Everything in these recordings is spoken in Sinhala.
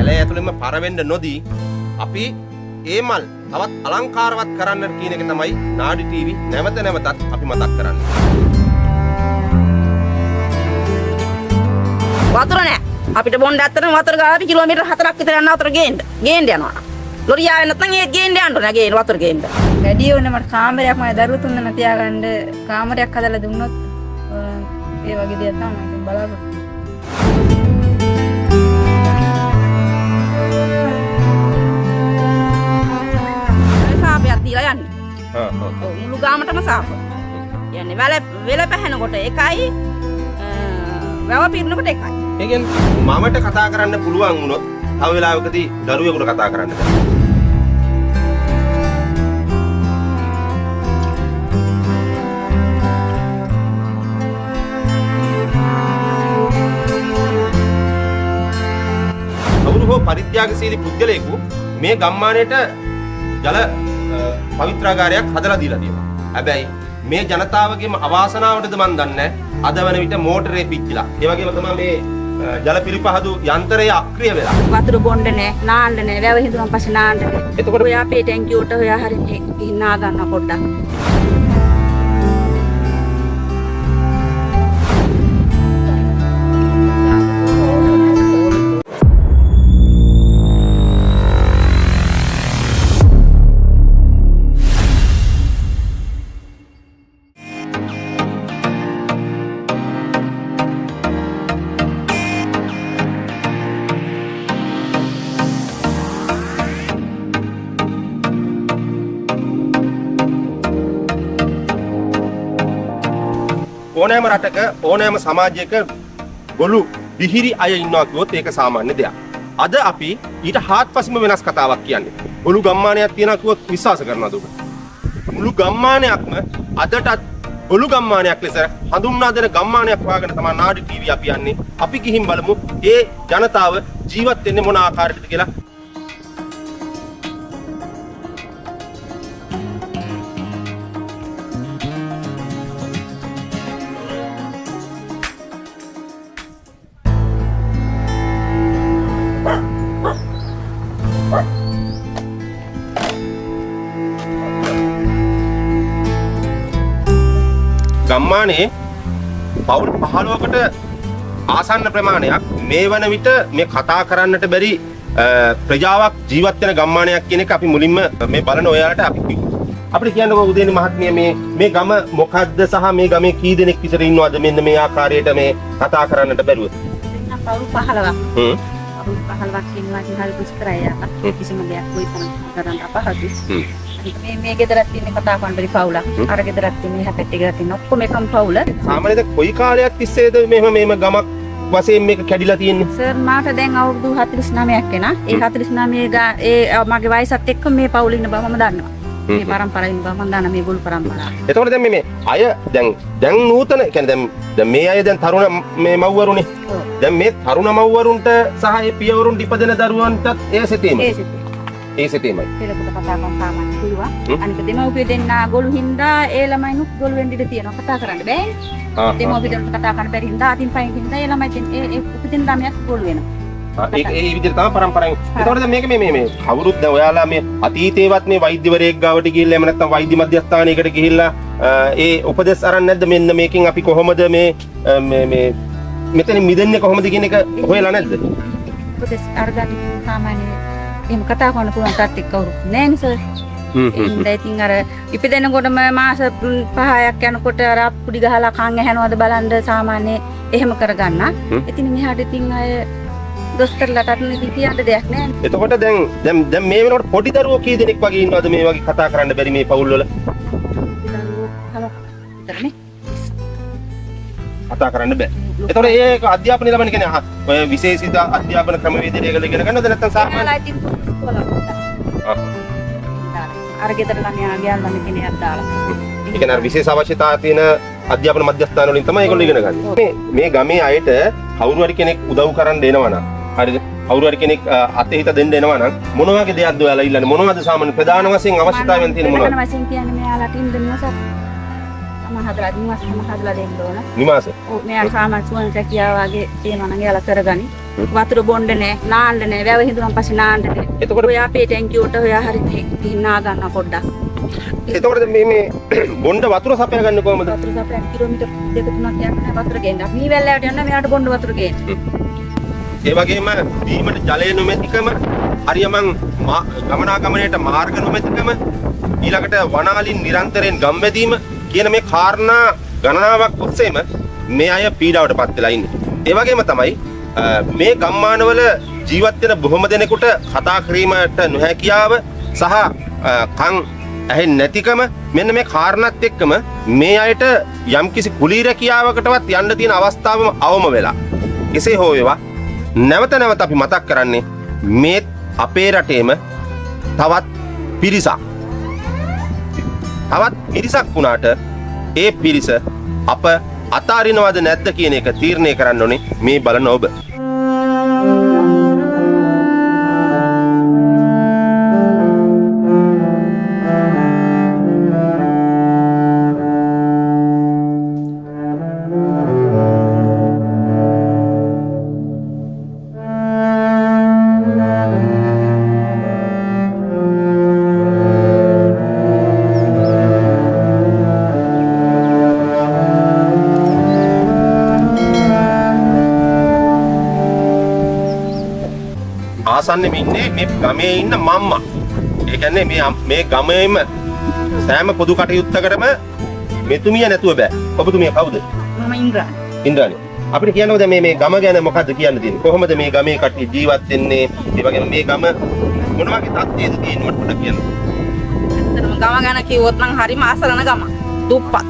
කැලේ ඇතුළෙන්ම පර වෙන්න නොදී අපි ඒ මල් තවත් අලංකාරවත් කරන්න කියන එක තමයි නාඩි ටීවී නැවත නැවතත් අපි මතක් කරන්නේ. වතුර නෑ. අපිට බොන්න ඇත්තටම වතුර ගාව කිලෝමීටර් 4ක් විතර යනවා වතුර ගේන්න යනවා. ලොරි ආවේ නැත්නම් ඒ ගේන්න යන්න ඕනේ ගේන්න වතුර ගේන්න. වැඩි වුණේ මට කාමරයක් මම දරුවෝ තුන්දෙනා තියාගන්න කාමරයක් හදලා දුන්නොත් ඒ වගේ දේවල් තමයි මම බලාපොරොත්තු සාපයක් දීලා යන්නේ. මුළු ගාමටම සාප. යන්නේ වෙල පැහැෙනකොට එකයි වැව පිරෙනකොට එකයි. ඒ කියන්නේ මමට කතා කරන්න පුළුවන් වුණොත් තව වෙලාවකදී දරුවෙකුට කතා කරන්න බෑ. කවුරු පරිත්‍යාගශීලී පුද්ගලයෙකු මේ ගම්මානයට ජල පවිත්‍රාගාරයක් හදලා දීලා තියෙනවා. හැබැයි මේ ජනතාවගේම අවාසනාවටද මන් දන්නේ අද වන විට මෝටරේ පිච්චිලා. ඒ වගේම තමයි මේ ජල පිරිපහදු යන්ත්‍රය අක්‍රිය වෙලා. වතුර බොන්න නෑ, නාන්න නෑ, වැව හිඳුනන් පස්සේ නාන්න නෑ. එතකොට ඔයා අපේ ටැංකියට ඔයා හරියට ගිහින් නා ගන්න පොඩ්ඩක්. ඕනෑම රටක ඕනෑම සමාජයක ගොළු දිහිරි අය ඉන්නවා කිව්වොත් ඒක සාමාන්‍ය දෙයක්. අද අපි ඊට හාත්පසින්ම වෙනස් කතාවක් කියන්නේ. ගොළු ගම්මානයක් තියනවා කිව්වොත් විශ්වාස කරනවද ඔබ? මුළු ගම්මානයක්ම අදටත් ගොළු ගම්මානයක් ලෙස හඳුන්වා දෙන ගම්මානයක් හොයාගෙන තමයි නාඩි ටීවී අපි යන්නේ. අපි ගිහින් බලමු ඒ ජනතාව ජීවත් වෙන්නේ මොන ආකාරයකටද කියලා. ගම්මානයේ පවුල් 15කට ආසන්න ප්‍රමාණයක් මේ වන විට මේ කතා කරන්නට බැරි ප්‍රජාවක් ජීවත් වෙන ගම්මානයක් කියන එක අපි මුලින්ම මේ බලන ඔයාලට අපි කිව්වා. අපිට කියන්නකෝ උදේනි මහත්මිය මේ ගම මොකද්ද සහ මේ ගමේ කී දෙනෙක් විතර ඉන්නවද මෙන්න මේ ආකාරයට මේ කතා කරන්නට බැරුව? පවුල් 15ක්. පවුල් 15ක් ඉන්නවා කියන හරි දුෂ්කරයි යාට. කිසිම දෙයක් කොයිතරම් කරන්න අපහසුයි. මේ ගෙදරක් තියෙන කතා කරන බැරි පවුලක්. අර ගෙදරක් තියෙන එහා පැත්තේ ගෙදරක් තියෙන ඔක්කොම එකම පවුල. සාමාන්‍යයෙන් කොයි කාලයක් තිස්සේද මෙහෙම ගමක් වශයෙන් මේක කැඩිලා තියෙන්නේ? සර් මාට දැන් අවුරුදු 49ක් වෙනා. ඒ 49 ඒ මගේ වයසත් එක්ක මේ පවුල ඉන්න බව මම දන්නවා. මේ පරම්පරාව ඉන්න බව මම දන්නවා මේ ගොළු පරම්පරාව. එතකොට දැන් මේ අය දැන් නූතන කියන්නේ දැන් මේ අය දැන් තරුණ මේ මව්වරුනේ. දැන් මේ තරුණ මව්වරුන්ට සහ ඒ පියවරුන්ට ඉපදෙන දරුවන්ටත් ඒ සිතීමයි. ඒ සිතීමයි. පෙරකට කතා කරන සාමාන්‍ය පුළුවන්. අනික දෙමව්පිය දෙන්නා ගොළු හින්දා ඒ ළමයිනුත් ගොළු වෙන්න ඉඩ තියෙනවා. කතා කරන්න බෑනේ. දෙමව්පිය දෙන්නා කතා කරන්න බැරි හින්දා අතින් පයින් හින්දා ඒ ළමයි ඒ උපදින ළමයාත් ගොළු වෙනවා. ඒ විදිහට තමයි පරම්පරාවෙන්. එතකොට දැන් මේක මේ කවුරුත් දැන් ඔයාලා මේ අතීතේවත් මේ වෛද්‍යවරයෙක් ගාවට ගිහිල්ලා එහෙම නැත්නම් වෛද්‍ය මධ්‍යස්ථානයකට ගිහිල්ලා ඒ උපදෙස් අරන් නැද්ද මෙන්න මේකෙන් අපි කොහොමද මේ මෙතන මිදෙන්නේ කොහොමද කියන එක හොයලා නැද්ද? උපදෙස් අරගන්න සාමාන්‍ය එහෙම කතා කරන්න පුළුවන් තාත්තෙක් කවුරුත් නැහැ නේ සර්. ඉතින් අර ඉපදෙනකොටම මාස 5ක් යනකොට අර අප්පුඩි ගහලා කන් ඇහෙනවද බලන්න සාමාන්‍ය එහෙම කරගන්න. ඉතින් මෙහාට ඉතින් අය දොස්තරලටත් ඉතින් කියන්න දෙයක් නැහැ. එතකොට දැන් මේ වෙනකොට පොඩි දරුවෝ කී දෙනෙක් වගේ ඉන්නවද මේ වගේ කතා කරන්න බැරි මේ පවුල් වල? කතා කරන්න බෑ. එතකොට ඒක අධ්‍යාපනය ලබන කියන්නේ ඔය විශේෂිත අධ්‍යාපන ක්‍රමවේදයකට ඉගෙන ගන්නවද නැත්නම් සාමාන්‍ය? අර ගෙදර ළමයා ගියාම කෙනෙක් දාලා. ඒ කියන්නේ අර විශේෂ අවශ්‍යතාවය තියෙන අධ්‍යාපන මධ්‍යස්ථාන වලින් තමයි ඒගොල්ලෝ ඉගෙන ගන්නේ. මේ ගමේ අයට කවුරු හරි කෙනෙක් උදව් කරන්න එනවා නම් හරිද? කවුරු හරි කෙනෙක් අතහිත දෙන්න එනවා නම් මොන වගේ දෙයක්ද ඔයාලා ඉල්ලන්නේ? මොනවද සාමාන්‍ය ප්‍රධාන වශයෙන් අවශ්‍යතාවයන් තියෙන මොනවද? ප්‍රධාන වශයෙන් කියන්නේ මෙයාලට ඉන්න මොසක්. හදලා නිවාස හැම හදලා දෙන්න ඕන. නිවාස. ඔව් මෙයා සාමාන්‍ය සුවඳ රැකියාව වගේ තියෙනවා නම් එයාලා කරගනි. වතුර බොන්න නෑ, නාන්න නෑ, වැව හිඳුනන් පස්සේ නාන්න නෑ. එතකොට ඔයා අපේ ටැංකියට ඔයා හරි ගිහින් නා ගන්න පොඩ්ඩක්. එතකොට මේ බොණ්ඩ වතුර සපයා ගන්න කොහමද? වතුර සපයක් කිලෝමීටර් 2-3ක් යන්න වතුර ගේන්න. අපි මේ වැල්ලෑවට යන්න මෙයාට බොන්න වතුර ගේන්න. ඒ වගේම බීමට ජලය නොමැතිකම, හරියමං ගමනාගමනයට මාර්ග නොමැතිකම, ඊළඟට වනාලින් නිරන්තරයෙන් ගම්වැදීම කියන මේ කාරණා ගණනාවක් ඔස්සේම මේ අය පීඩාවට පත් වෙලා ඉන්නේ. ඒ වගේම තමයි මේ ගම්මානවල ජීවත් වෙන බොහොම දෙනෙකුට කතා කිරීමට නොහැකියාව සහ කන් ඇහෙන්නේ නැතිකම මෙන්න මේ කාරණාත් එක්කම මේ අයට යම්කිසි කුලී රැකියාවකටවත් යන්න තියෙන අවස්ථාවම අවම වෙලා. කෙසේ හෝ වේවා නැවත නැවත අපි මතක් කරන්නේ මේ අපේ රටේම තවත් පිරිසක් වුණාට ඒ පිරිස අප අතාරිනවද නැද්ද කියන එක තීරණය කරන්න ඕනේ මේ බලන ඔබ. ආසන්නෙම ඉන්නේ මේ ගමේ ඉන්න මම්මා. ඒ කියන්නේ මේ ගමේම සෑම පොදු කටයුත්තකටම මෙතුමිය නැතුව බෑ. ඔබතුමිය කවුද? මම ඉන්ද්‍රාණි. ඉන්ද්‍රාණි. අපිට කියන්නවද මේ ගම ගැන මොකද්ද කියන්න තියෙන්නේ? කොහොමද මේ ගමේ කට්ටිය ජීවත් වෙන්නේ? ඒ වගේම මේ ගම මොන වගේ තත්ත්වයකද තියෙන්නේ මට පොඩ්ඩක් කියන්න. ඇත්තටම ගම ගැන කිව්වොත් නම් හරිම අසරණ ගම. දුප්පත්.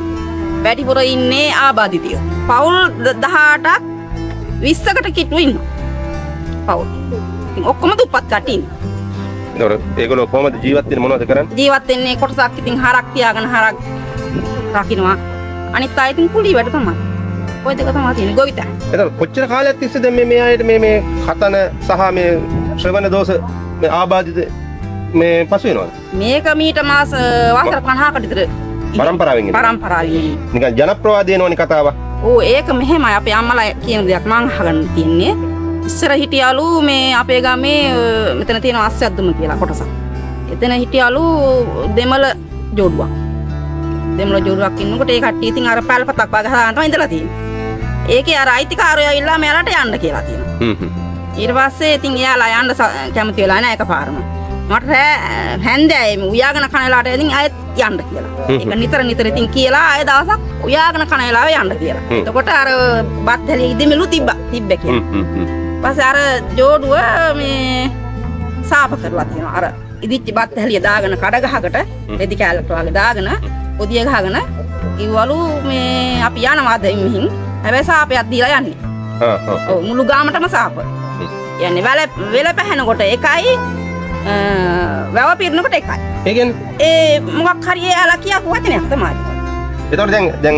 වැඩිපුර ඉන්නේ ආබාධිතයෝ. පවුල් 18ක් 20කට කිට්ටු ඉන්නවා. පවුල්. ඔක්කොම දුප්පත් කට්ටිය ඉන්නේ. ඒගොල්ලෝ කොහොමද ජීවත් වෙන්නේ මොනවද කරන්නේ? ජීවත් වෙන්නේ කොටසක් ඉතින් හරක් තියාගෙන හරක් රකින්නවා. අනිත් අය ඉතින් කුලී වැඩ තමයි. ඔය දෙක තමයි තියෙන්නේ ගොවිතැන. එතකොට කොච්චර කාලයක් තිස්සේද මේ අයට මේ කතන සහ මේ ශ්‍රවණ දෝෂ මේ ආබාධිත මේ පසු වෙනවද? මේක මීට මාස වසර 50කට විතර පරම්පරාවෙන් නිකන් ජනප්‍රවාදී වෙනවනේ කතාවක්. ඕ ඒක මෙහෙමයි අපේ අම්මලා කියන දෙයක් මං අහගන්න තියෙන්නේ. ඉස්සර හිටියලු මේ අපේ ගමේ මෙතන තියෙන අස්සද්දුම කියලා කොටසක්. එතන හිටියලු දෙමළ ජෝඩුවක්. දෙමළ ජෝඩුවක් ඉන්නකොට ඒ කට්ටිය ඉතින් අර පැල්පතක් වගේ හදාගෙන තමයි ඉඳලා තියෙන්නේ. ඒකේ අර අයිතිකාරයෝ ඇවිල්ලා මෙයාලට යන්න කියලා තියෙනවා. ඊට පස්සේ ඉතින් එයාලා යන්න කැමති වෙලා නැහැ එකපාරම. මට හැන්දෑවේ උයාගෙන කන වෙලාවට ඉතින් ආයෙත් යන්න කියලා. ඒක නිතර ඉතින් කියලා ආයෙ දවසක් උයාගෙන කන වෙලාවේ යන්න කියලා. එතකොට අර බත් හැලි ඉදිමිලු තිබ්බ කියලා. පස්සේ අර ජෝඩුව මේ සාප කරලා තියෙනවා. අර ඉදිච්ච බත් හැලිය දාගෙන කඩ ගහකට රෙදි කෑල්ලකට වගේ දාගෙන පොදිය ගහගෙන කිව්වලු මේ අපි යනවා අද මිහින්. හැබැයි සාපයක් දීලා යන්නේ. ඔව් මුළු ගාමටම සාප. යන්නේ වෙල පැහැනකොට එකයි වැව පිරනකොට එකයි. ඒ කියන්නේ ඒ මොකක් හරි එයාලා කියපු වචනයක් තමයි. එතකොට දැන්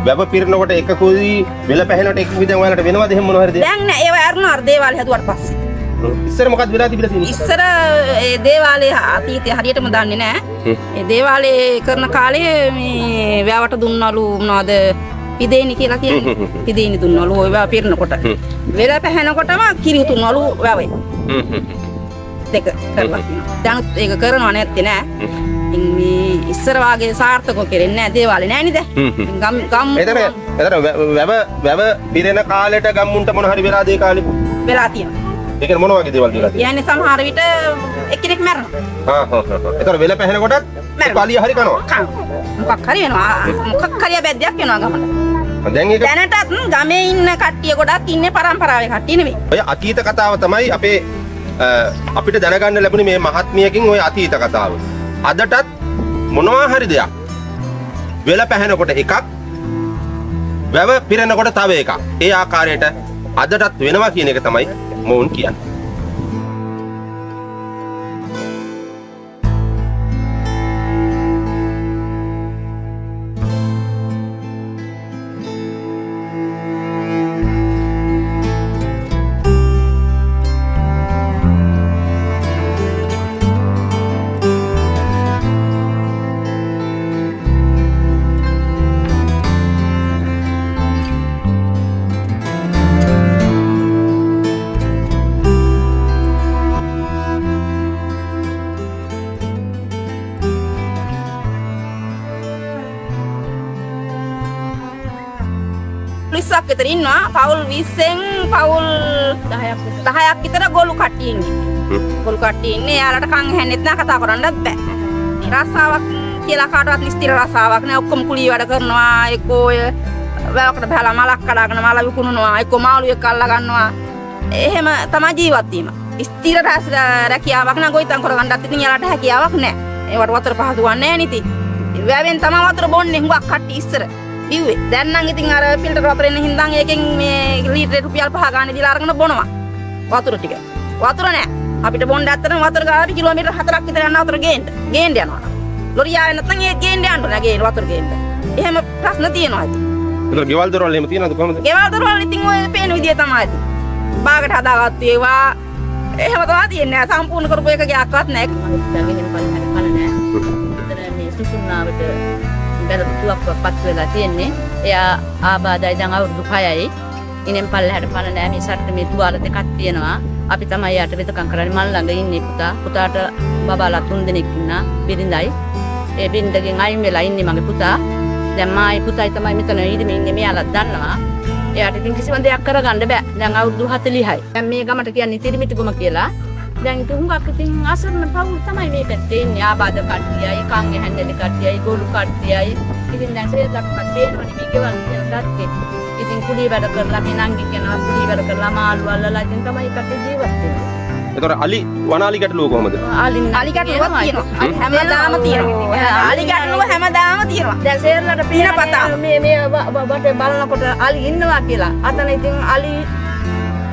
වැව පිරනකොට එකකුයි වෙල පැහැෙනකොට එකකුයි දැන් ඔයාලට වෙනවද එහෙම මොනව හරි දෙයක්? දැන් නෑ ඒව අරුණා අර දේවාලේ හදුවට පස්සේ. ඉස්සර මොකක්ද වෙලා තිබිලා තියෙන්නේ? ඉස්සර ඒ දේවාලේ අතීතය හරියටම දන්නේ නෑ. ඒ දේවාලේ කරන කාලේ මේ වැවට දුන්නලු මොනවද පිදේනි කියලා කියන්නේ. පිදේනි දුන්නලු ඔය වැව පිරනකොට. වෙල පැහැෙනකොටම කිරි තුන්නලු වැවේ. දෙක කරලා තියෙනවා. දැන් ඒක කරනව නැත්තේ නෑ. මේ ඉස්සර වාගේ සාර්ථකව කෙරෙන්නේ නැහැ දේවාලේ නෑනේ දැන්. ගම් එතන වැව පිරෙන කාලෙට ගම්මුන්ට මොන හරි වෙලාද ඒ කාලෙ? වෙලා තියෙනවා. ඒක මොන වගේ දේවල් වෙලා තියෙනවා? යන්නේ සමහර විට එක්කෙනෙක් මැරෙනවා. එතන වෙල පැහැෙනකොටත් පාලිය හරි කනවා. මොකක් හරි වෙනවා. මොකක් හරි බැද්දයක් වෙනවා ගමට. දැන් ඒක දැනටත් ගමේ ඉන්න කට්ටිය ගොඩක් ඉන්නේ පරම්පරාවේ කට්ටිය නෙමෙයි. ඔය අතීත කතාව තමයි අපේ අපිට දැනගන්න ලැබුණේ මේ මහත්මියකින් ওই අතීත කතාව. අදටත් මොනවා හරි දෙයක් වෙල පැහැෙනකොට එකක් වැව පිරෙනකොට තව එකක්. ඒ ආකාරයට අදටත් වෙනවා කියන එක තමයි මොවුන් කියන්නේ. 20ක් විතර ඉන්නවා. පවුල් 20න් පවුල් 10ක් විතර ගොළු කට්ටිය ඉන්නේ. ගොළු කට්ටිය ඉන්නේ. යාලට කන් ඇහෙන්නෙත් නෑ, කතා කරන්නත් බෑ. රස්සාවක් කියලා කාටවත් ස්ථිර රස්සාවක් නෑ. ඔක්කොම කුලී වැඩ කරනවා. එක්කෝ ඔය වැවකට බහලා මලක් කඩාගෙන මල විකුණනවා. එක්කෝ මාළුවෙක් අල්ලා ගන්නවා. එහෙම තමයි ජීවත් වීම. ස්ථිර රැකියාවක් නෑ. ගොවිතැන් කරගන්නත් ඉතින් යාලට හැකියාවක් නෑ. ඒවට වතුර පහසුවක් නෑ නිති. වැවෙන් තමයි වතුර බොන්නේ හුඟක් කට්ටිය ඉස්සර. බිව්වේ. දැන් නම් ඉතින් අර ෆිල්ටර් වතුර එන්න හින්දා ඒකෙන් මේ ලීටරේ රුපියල් 5 ගානේ දීලා අරගෙන බොනවා. වතුර ටික. වතුර නෑ. අපිට බොන්න ඇත්තටම වතුර ගාවි කිලෝමීටර් 4ක් විතර යනවා වතුර ගේන්න යනවා. ලොරි ආවේ නැත්නම් ඒ ගේන්න යන්න නෑ ගේන්න වතුර ගේන්න. එහෙම ප්‍රශ්න තියෙනවා ඉතින්. ඒක ගෙවල් දොරවල් එහෙම තියෙනවද කොහමද? ගෙවල් දොරවල් ඉතින් ඔය පේන විදිය තමයි ඉතින්. බාගට හදාගත්තු ඒවා එහෙම තමයි තියෙන්නේ. සම්පූර්ණ කරපු එක ගියාක්වත් නෑ. ගහෙන් පල නෑ. උතන මේ සුසුම්නාවට බැලුවක් පත් වෙලා තියෙන්නේ. එයා ආබාධයි දැන් අවුරුදු 6යි. ඉනෙන් පල්ලෙහාට පල නෑ. මේ සැරට මේ තුවාල දෙකක් තියෙනවා. අපි තමයි යාට වෙදකම් කරන්නේ. මල් ළඟ ඉන්නේ පුතා. පුතාට බබාලා 3 දෙනෙක් ඉන්නා. බිරිඳයි. ඒ බිරිඳගෙන් අයින් වෙලා ඉන්නේ මගේ පුතා. දැන් මායි පුතයි තමයි මෙතන ඉඳිමින් ඉන්නේ. මෙයාලා දන්නවා. එයාට ඉතින් කිසිම දෙයක් කරගන්න බෑ. දැන් අවුරුදු 40යි. දැන් මේ ගමට කියන්නේ තිරිමිටිගම කියලා. දැන් ඉතින් හුඟක් ඉතින් අසරණ පවුල් තමයි මේ පැත්තේ ඉන්නේ. ආබාධ කට්ටියයි, කන් ඇහැන්නලි කට්ටියයි, ගොළු කට්ටියයි. ඉතින් දැන් සේදක්වත් පේනවනේ මේ ගෙවල් කියන දත්තේ. ඉතින් කුලී වැඩ කරලා මේ නංගි කෙනා කුලී වැඩ කරලා මාළු අල්ලලා ඉතින් තමයි කටේ ජීවත් වෙන්නේ. ඒතර අලි වනාලි ගැටලුව කොහමද? අලි ගැටලුවක් තියෙනවා. හැමදාම තියෙනවා. අලි ගැටලුව හැමදාම තියෙනවා. දැන් සේරලට පේන පතා මේ වටේ බලනකොට අලි ඉන්නවා කියලා. අතන ඉතින් අලි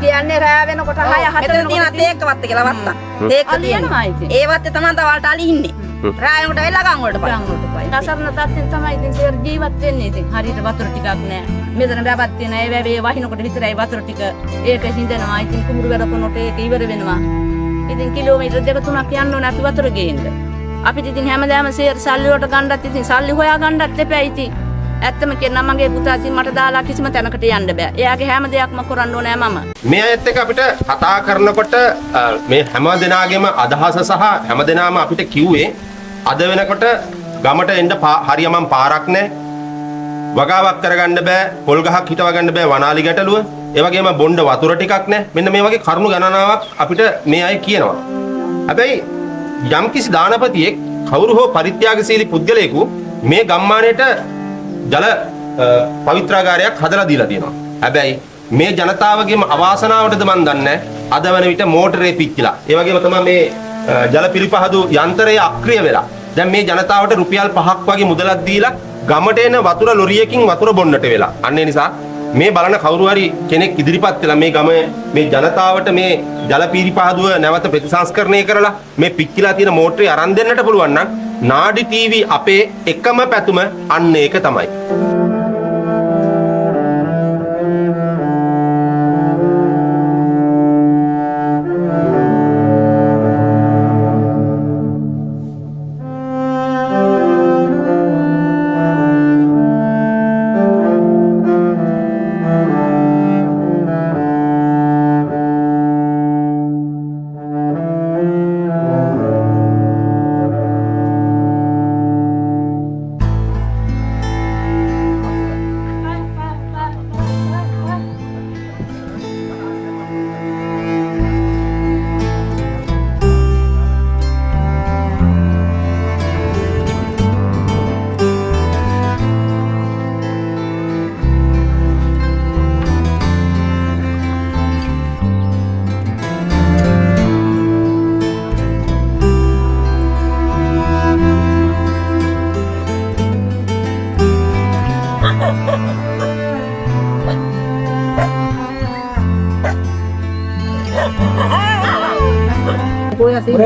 කියන්නේ රෑ වෙනකොට 6 7 තියෙන තේක වත්ත කියලා වත්ත. තේක තියෙනවා ඉතින්. ඒ වත්තේ තමයි තවල්ට අලි ඉන්නේ. රෑ වෙනකොට වෙලා ගම් වලට පයි. ගම් වලට පයි. අසරණ තත්ත්වෙන් තමයි ඉතින් සේර ජීවත් වෙන්නේ ඉතින්. හරියට වතුර ටිකක් නැහැ. මෙතන වැවක් තියෙන ඒ වැවේ වහිනකොට විතරයි වතුර ටික ඒක හිඳනවා. ඉතින් කුඹුරු වැඩ කරනකොට ඒක ඉවර වෙනවා. ඉතින් කිලෝමීටර් 2-3ක් යන්න ඕන අපි වතුර ගේන්න. අපිට ඉතින් හැමදාම සේර සල්ලි වලට ගන්නත් ඉතින් සල්ලි හොයා ගන්නත් එපා ඉතින්. ඇත්තම කියනවා මගේ පුතා ඉතින් මට දාලා කිසිම තැනකට යන්න බෑ. එයාගේ හැම දෙයක්ම කරන්න ඕනේ මම. මේ අයත් එක්ක අපිට කතා කරනකොට මේ හැම දෙනාගේම අදහස සහ හැම දෙනාම අපිට කිව්වේ අද වෙනකොට ගමට එන්න හරියමම් පාරක් නැහැ. වගාවක් කරගන්න බෑ. පොල් ගහක් හිටව ගන්න බෑ වනාලි ගැටලුව. ඒ වගේම බොණ්ඩ වතුර ටිකක් නැහැ. මෙන්න මේ වගේ කරුණු ගණනාවක් අපිට මේ අය කියනවා. හැබැයි යම්කිසි දානපතියෙක් කවුරු හෝ පරිත්‍යාගශීලී පුද්ගලයෙකු මේ ගම්මානයට ජල පවිත්‍රාගාරයක් හදලා දීලා තියෙනවා. හැබැයි මේ ජනතාවගේම අවාසනාවටද මන් දන්නේ අද වන විට මෝටරේ පිච්චිලා. ඒ වගේම තමයි මේ ජල පිළිපහදු යන්ත්‍රය අක්‍රිය වෙලා. දැන් මේ ජනතාවට රුපියල් 5ක් වගේ මුදලක් දීලා ගමට එන වතුර ලොරියකින් වතුර බොන්නට වෙලා. අන්න ඒ නිසා මේ බලන කවුරු හරි කෙනෙක් ඉදිරිපත් වෙලා මේ ගම මේ ජනතාවට මේ ජල පිළිපහදුව නැවත ප්‍රතිසංස්කරණය කරලා මේ පිච්චිලා තියෙන මෝටරේ අරන් දෙන්නට පුළුවන් නම් නාඩි ටීවී අපේ එකම පැතුම අන්න ඒක තමයි.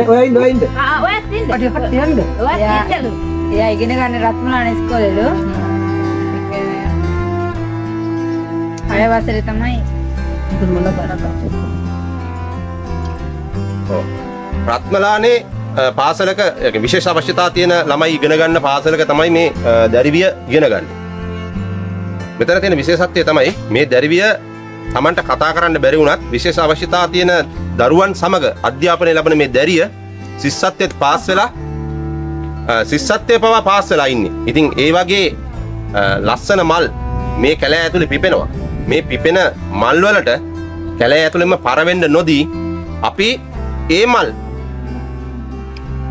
ඔය ඉන්න. ඔයත් ඉන්න. අට යන්න. ඔයත් ඉන්නලු. එයා ඉගෙන ගන්න රත්මලාන ඉස්කෝලේලු. අය වසරේ තමයි දුර්මල කරකට. ඔව්. රත්මලානේ පාසලක විශේෂ අවශ්‍යතා තියෙන ළමයි ඉගෙන ගන්න පාසලක තමයි මේ දැරිවිය ඉගෙන ගන්න. මෙතන තියෙන විශේෂත්වය තමයි මේ දැරිවිය Tamanට කතා කරන්න බැරි වුණත් විශේෂ අවශ්‍යතා තියෙන දරුවන් සමග අධ්‍යාපනය ලබන මේ දැරිය ශිෂ්‍යත්වයට පාස් වෙලා ශිෂ්‍යත්වයේ පවා පාස් වෙලා ඉන්නේ. ඉතින් ඒ වගේ ලස්සන මල් මේ කැලෑ ඇතුලේ පිපෙනවා. මේ පිපෙන මල් වලට කැලේ ඇතුළෙන්ම පරවෙන්න නොදී අපි ඒ මල්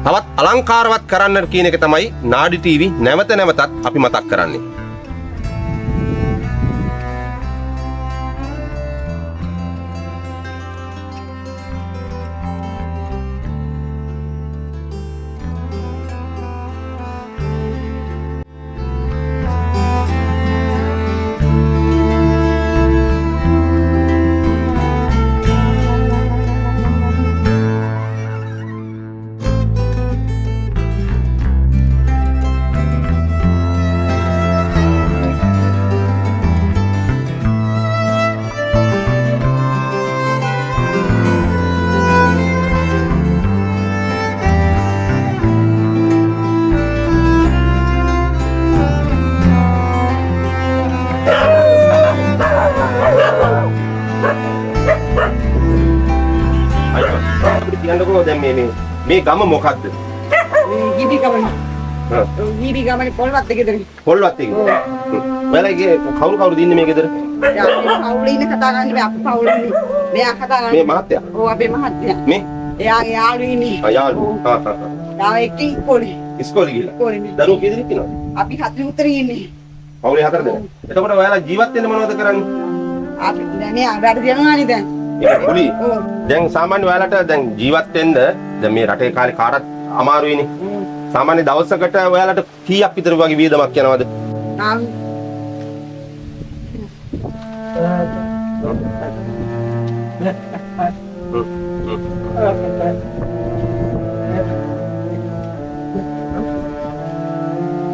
තවත් අලංකාරවත් කරන්න කියන එක තමයි නාඩි ටීවී නැවත නැවතත් අපි මතක් කරන්නේ. කියන්නකෝ දැන් මේ ගම මොකද්ද? ගිබි ගමන. හා. ගිබි ගමනේ පොල්වත් ගෙදර. පොල්වත් එක. ඔයාලගේ කවුරු ඉන්නේ මේ ගෙදර? පවුලේ ඉන්න කතා කරන්නේ මේ අපේ පවුලේ ඉන්නේ. මෙයා කතා කරන්නේ. මේ මහත්තයා. ඔව් අපේ මහත්තයා. මේ? එයාගේ යාළුවෝ ඉන්නේ. යාළුවෝ. හා හා හා. තාම එක්කේ ඉස්කෝලේ. ඉස්කෝලේ ගිහලා. ඉස්කෝලේ නේ. දරුවෝ කී දෙනෙක් ඉන්නවද? අපි හතර උතරේ ඉන්නේ. පවුලේ 4 දෙනෙක්. එතකොට ඔයාලා ජීවත් වෙන්න මොනවද කරන්නේ? අපි දැන් මේ අඩට යනවානේ දැන්. ඒක පුලි. ඔව්. දැන් සාමාන්‍ය ඔයාලට දැන් ජීවත් වෙන්න දැන් මේ රටේ කාලේ කාටත් අමාරුයිනේ. සාමාන්‍ය දවසකට ඔයාලට කීයක් විතර වගේ වියදමක් යනවද? නම්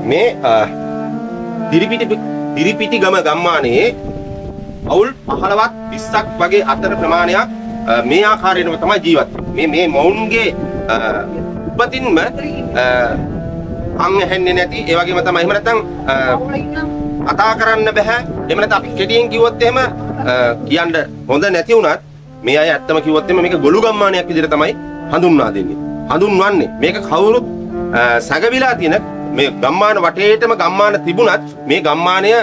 මේ දිරිපිටි ගම ගම්මානයේ අවුල් 15ක් 20ක් වගේ අතර ප්‍රමාණයක් මේ ආකාරයෙන්ම තමයි ජීවත් වෙන්නේ. මේ මොවුන්ගේ උපතින්ම අංග හැන්නේ නැති ඒ වගේම තමයි. එහෙම නැත්නම් කතා කරන්න බෑ. එහෙම නැත්නම් අපි කෙටියෙන් කිව්වොත් එහෙම කියන්න හොඳ නැති වුණත් මේ අය ඇත්තම කිව්වොත් එහෙම මේක ගොළු ගම්මානයක් විදිහට තමයි හඳුන්වා දෙන්නේ. හඳුන්වන්නේ. මේක කවුරුත් සැගවිලා තියෙන මේ ගම්මාන වටේටම ගම්මාන තිබුණත් මේ ගම්මානය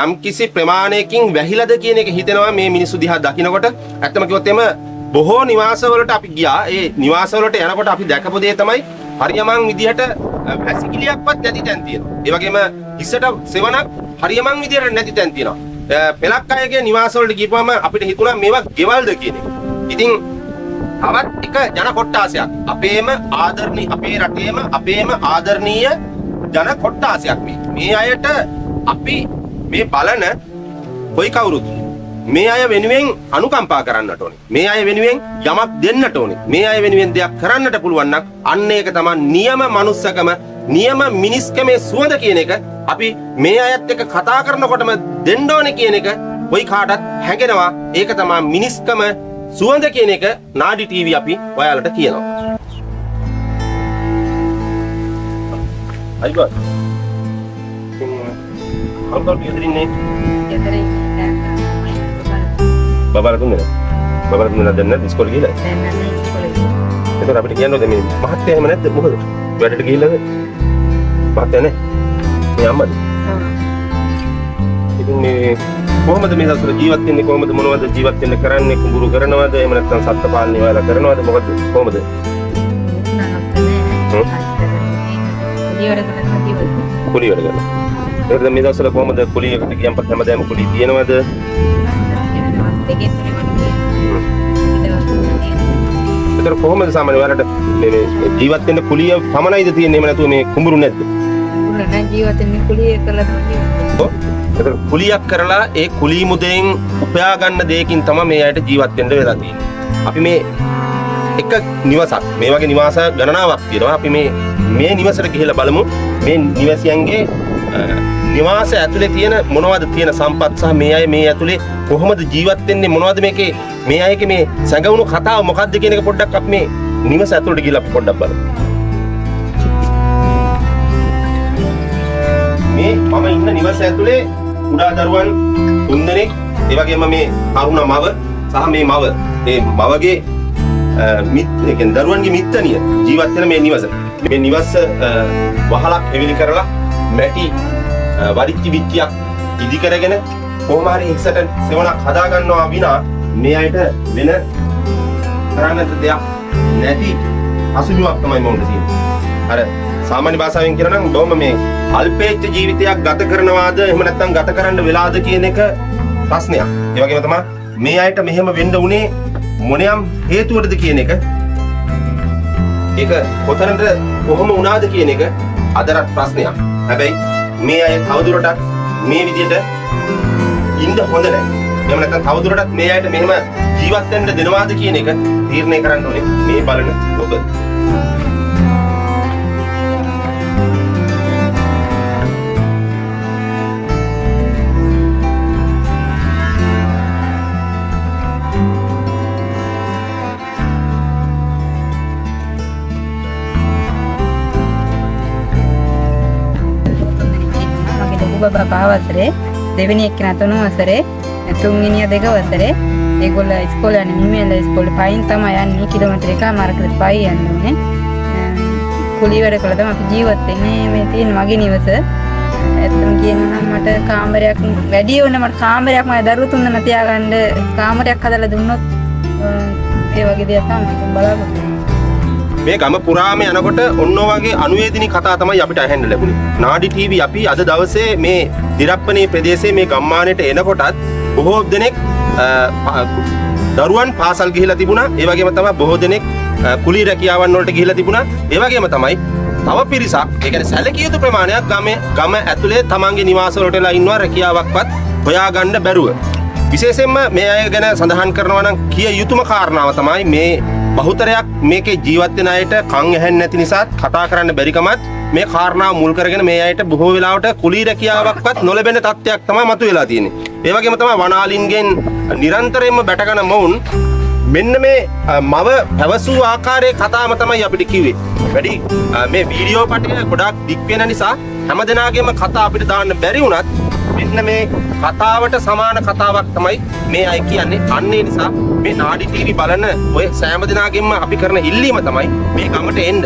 යම්කිසි ප්‍රමාණයකින් වැහිලාද කියන එක හිතෙනවා මේ මිනිස්සු දිහා දකිනකොට. ඇත්තම කිව්වොත් එහෙම බොහෝ නිවාසවලට අපි ගියා. ඒ නිවාසවලට යනකොට අපි දැකපු දේ තමයි හරියමං විදිහට වැසිකිලියක්වත් නැති තැන් තියෙනවා. ඒ වගේම ඉස්සට සෙවණක් හරියමං විදිහට නැති තැන් තියෙනවා. පෙලක් අයගේ නිවාසවලට ගිහපුවම අපිට හිතුණා මේවා ගෙවල්ද කියන එක. ඉතින් තවත් එක ජන කොට්ටාසයක් අපේ රටේම අපේම ආදරණීය ජන කොට්ටාසයක් මේ අයට අපි මේ බලන කොයි කවුරුත් මේ අය වෙනුවෙන් අනුකම්පා කරන්නට ඕනේ. මේ අය වෙනුවෙන් යමක් දෙන්නට ඕනේ. මේ අය වෙනුවෙන් දෙයක් කරන්නට පුළුවන් නම් අන්න ඒක තමයි නියම මනුස්සකම, නියම මිනිස්කමේ සුවඳ කියන එක අපි මේ අයත් එක්ක කතා කරනකොටම දෙන්න ඕනේ කියන එක කොයි කාටත් හැඟෙනවා. ඒක තමයි මිනිස්කම සුවඳ කියන එක නාඩි ටීවී අපි ඔයාලට කියනවා. අයිබා. අම්බල් ගෙදරින්නේ. ගෙදරින් බබාලා දුන්නා දැන් නැත් ඉස්කෝලේ ගිහලා. දැන් නැහැ ඉස්කෝලේ ගියා. ඒතර අපිට කියන්නෝද මේ මහත්තයා එහෙම නැද්ද මොකද? වැඩට ගිහිල්ලාද? මහත්තයා නේ. මේ අම්මද? ඉතින් මේ කොහොමද මේ දවස්වල ජීවත් වෙන්නේ? කොහොමද මොනවද ජීවත් වෙන්න කරන්නේ? කුඹුරු කරනවද? එහෙම නැත්නම් සත්ත්ව පාලනය වල කරනවද? මොකද කොහොමද? කුලී වැඩ කරනවා. ඒකද මේ දවස්වල කොහොමද කුලියකට ගියම්පත් හැමදාම කුලී තියෙනවද? ඒතර කොහොමද සාමාන්‍ය ඔයාලට මේ ජීවත් වෙන්න කුලිය පමණයිද තියෙන්නේ? එහෙම නැතුව මේ කුඹුරු නැද්ද? කුඹුරු නැහැ ජීවත් වෙන්නේ කුලිය කරලා තමයි. ඔව්. ඒතර කුලියක් කරලා ඒ කුලී මුදයෙන් උපයා ගන්න දෙයකින් තමයි මේ අයට ජීවත් වෙන්න වෙලා තියෙන්නේ. අපි මේ එක නිවසක් මේ වගේ නිවාස ගණනාවක් තියෙනවා. අපි මේ නිවසට ගිහිල්ලා බලමු මේ නිවසියන්ගේ නිවාස ඇතුලේ තියෙන මොනවද තියෙන සම්පත් සහ මේ අය මේ ඇතුලේ කොහොමද ජීවත් වෙන්නේ, මොනවද මේකේ මේ අයගේ මේ සැඟවුණු කතාව මොකක්ද කියන එක පොඩ්ඩක් අපි මේ නිවස ඇතුලට ගිහිල්ලා පොඩ්ඩක් බලමු. මේ මම ඉන්න නිවස ඇතුලේ කුඩා දරුවන් 3 දෙනෙක්, ඒ වගේම මේ කරුණ මව සහ මේ මව, මේ මවගේ දරුවන්ගේ මිත්තණිය ජීවත් වෙන මේ නිවස. මේ නිවස වහලක් එවිලි කරලා මැටි වරිච්චි විච්චියක් ඉදි කරගෙන කොහොම හරි ඉක්සට සෙවණක් හදා ගන්නවා විනා මේ අයට වෙන කරන්නට දෙයක් නැති අසුබිමක් තමයි මොකද තියෙන්නේ. අර සාමාන්‍ය භාෂාවෙන් කියනවා නම් බොහොම මේ අල්පේච්ඡ ජීවිතයක් ගත කරනවාද එහෙම නැත්නම් ගත කරන්න වෙලාද කියන එක ප්‍රශ්නයක්. ඒ වගේම තමයි මේ අයට මෙහෙම වෙන්න උනේ මොනියම් හේතුවටද කියන එක ඒක කොතනද කොහොම වුණාද කියන එක අදටත් ප්‍රශ්නයක්. හැබැයි මේ අය තවදුරටත් මේ විදිහට ඉන්න හොඳ නැහැ. එහෙම නැත්නම් තවදුරටත් මේ අයට මෙහෙම ජීවත් වෙන්න දෙනවාද කියන එක තීරණය කරන්න ඕනේ මේ බලන ඔබ. බබා වසරේ දෙවෙනි එක්කෙනා 3 වසරේ තුන්වෙනියා 2 වසරේ ඒගොල්ලෝ ඉස්කෝලේ යන්නේ මිමෙල්ල ඉස්කෝලේ පයින් තමයි යන්නේ කිලෝමීටර් එකමාරකට පයි යන්නේ කුලී වැඩ කළා තමයි අපි ජීවත් වෙන්නේ මේ තියෙන මගේ නිවස ඇත්තම කියනවා නම් මට කාමරයක් වැඩි වුණා මට කාමරයක් මම දරුවෝ තුන්දෙනා තියාගන්න කාමරයක් හදලා දුන්නොත් ඒ වගේ දෙයක් තමයි බලාපොරොත්තු මේ ගම පුරාම යනකොට ඔන්න වගේ අනුවේදිනී කතා තමයි අපිට අහෙන්න ලැබුණේ. නාඩි ටීවී අපි අද දවසේ මේ දිරප්පනේ ප්‍රදේශයේ මේ ගම්මානයට එනකොටත් බොහෝ දෙනෙක් දරුවන් පාසල් ගිහිලා තිබුණා. ඒ වගේම තමයි බොහෝ දෙනෙක් කුලී රැකියාවන් වලට ගිහිලා තිබුණා. ඒ වගේම තමයි තව පිරිසක් ඒ කියන්නේ සැලකිය යුතු ප්‍රමාණයක් ගම ඇතුලේ තමන්ගේ නිවාස වලටලා ඉන්නවා රැකියාවක්වත් හොයාගන්න බැරුව. විශේෂයෙන්ම මේ අය ගැන සඳහන් කරනවා නම් කිය යුතුම කාරණාව තමයි මේ බහුතරයක් මේකේ ජීවත් වෙන අයට කන් ඇහෙන්නේ නැති නිසා කතා කරන්න බැරිකමත් මේ කාරණාව මුල් කරගෙන මේ අයට බොහෝ වෙලාවට කුලී රැකියාවක්වත් නොලැබෙන තත්ත්වයක් තමයි මතුවලා තියෙන්නේ. ඒ වගේම තමයි වනාලින්ගෙන් නිරන්තරයෙන්ම බැටගන මොවුන් මෙන්න මේ මව පැවසූ ආකාරයේ කතාවම තමයි අපිට කිව්වේ. වැඩි මේ වීඩියෝ පටය ගොඩාක් දික් වෙන නිසා හැමදෙනාගේම කතා අපිට දාන්න බැරි වුණත් මෙන්න මේ කතාවට සමාන කතාවක් තමයි මේ අය කියන්නේ. අන්න ඒ නිසා මේ නාඩි ටීවී බලන ඔය සෑම දෙනාගෙන්ම අපි කරන ඉල්ලීම තමයි මේ ගමට එන්න.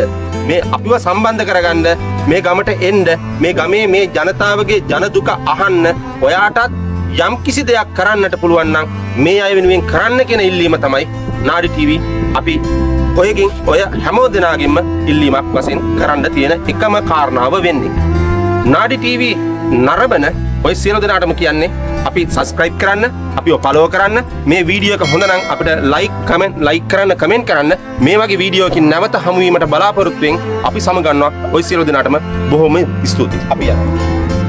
මේ අපිව සම්බන්ධ කරගන්න මේ ගමට එන්න. මේ ගමේ මේ ජනතාවගේ ජන දුක අහන්න. ඔයාටත් යම් කිසි දෙයක් කරන්නට පුළුවන් නම් මේ අය වෙනුවෙන් කරන්න කියන ඉල්ලීම තමයි නාඩි ටීවී අපි ඔයගෙන් ඔය හැමෝ දෙනාගෙන්ම ඉල්ලීමක් වශයෙන් කරන්න තියෙන එකම කාරණාව වෙන්නේ. නාඩි ටීවී නරඹන ඔය සියලු දෙනාටම කියන්නේ අපි subscribe කරන්න, අපිව follow කරන්න, මේ වීඩියෝ එක හොඳ නම් අපිට like කරන්න, comment කරන්න. මේ වගේ වීඩියෝ එකකින් නැවත හමු වීමට බලාපොරොත්තු වෙමින් අපි සමගන්නවා. ඔය සියලු දෙනාටම බොහොම ස්තුතියි. අපි යනවා.